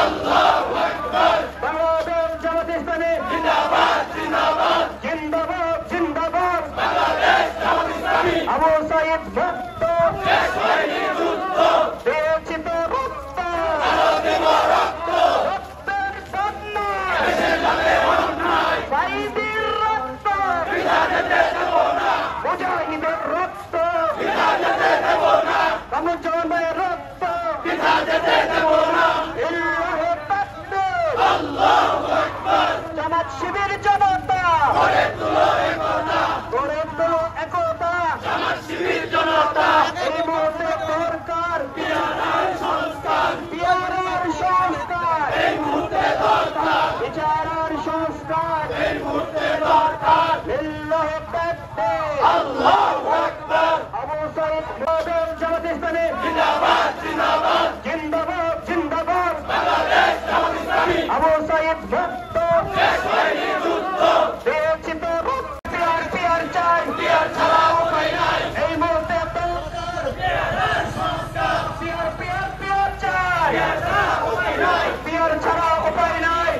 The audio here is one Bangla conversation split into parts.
আল্লাহু আকবার। বাংলাদেশ জামাত ইসলামী জিন্দাবাদ জিন্দাবাদ। জিন্দাবাদ জিন্দাবাদ। বাংলাদেশ জামাত ইসলামী। আবু সাইদ মুক্ত, শেষ হয়নি যুদ্ধ, দিয়েছি তো রক্ত, আরো দেব রক্ত। রক্তের বন্যায় দেশের সাথে অন্যায় সাইদের রক্ত, বৃথা যেতে দেব না, মুজাহিদের রক্ত, বৃথা যেতে দেব না, কামরুজ্জামান ভাইয়ের রক্ত, বৃথা যেতে দেব না। ইল্লাহে তাকবীর। আল্লাহু আকবার। জামাত শিবির জনতা গড়ে তুলো একতা, গড়ে তোলো একতা। জামাত শিবির জনতা। এই মুহূর্তে দরকার পিয়ারার সংস্কার, পিয়ারের সংস্কার, এই মুহূর্তে দরকার, বিচারের সংস্কার, এই মুহূর্তে দরকার। ইল্লাহে তাকবীর। আল্লাহু আকবার। আবু সাইদ বাংলাদেশ জামাত ইসলামী জিন্দাবাদ জিন্দাবাদ। জিন্দাবাদ জিন্দাবাদ। বাংলাদেশ জামাত ইসলামী। আবু সাইদ মুক্ত, শেষ হয়নি যুদ্ধ, দিয়েছি তো রক্ত, পিয়ার পিয়ার চাই, পিয়ার ছাড়া উপায় নাই। এই মুহূর্তে দরকার পিয়ারের সংস্কার, পিয়ার পিয়ার পিয়ার চাই, পিয়ার ছাড়া উপায় নাই। পিয়ার ছাড়া উপায় নাই।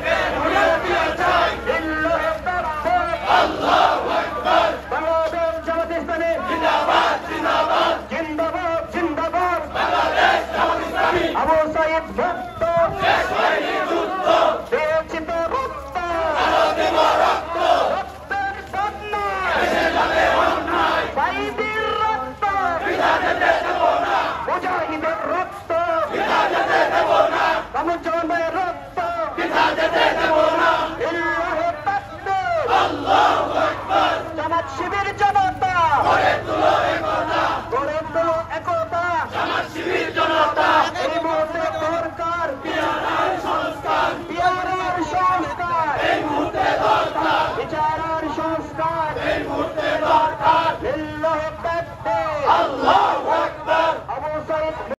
পিয়ার চাই। ইল্লাহে তাকবীর। আল্লাহু আকবার। বাংলাদেশ জামাত ইসলামী জিন্দাবাদ জিন্দাবাদ। জিন্দাবাদ জিন্দাবাদ। বাংলাদেশ জামাত ইসলামী। আবু সাইদ মুক্ত, শেষ হয়নি যুদ্ধ, দিয়েছি তো রক্ত, আরো দেব রক্ত। রক্তের বন্যায় দেশের সাথে অন্যায় সাইদের রক্ত, বৃথা যেতে দেব না, মুজাহিদের রক্ত, বৃথা যেতে দেব না, কামরুজ্জামান ভাইয়ের রক্ত, বৃথা যেতে দেব না। ইল্লাহে তাকবীর। আল্লাহু আকবার। জামাত শিবির জনতা গড়ে তুলো একতা, গড়ে তোলো একতা। জামাত শিবির জনতা। এই মুহূর্তে দরকার পিয়ারার সংস্কার, পিয়ারের সংস্কার, এই মুহূর্তে দরকার, বিচারের সংস্কার, এই মুহূর্তে দরকার।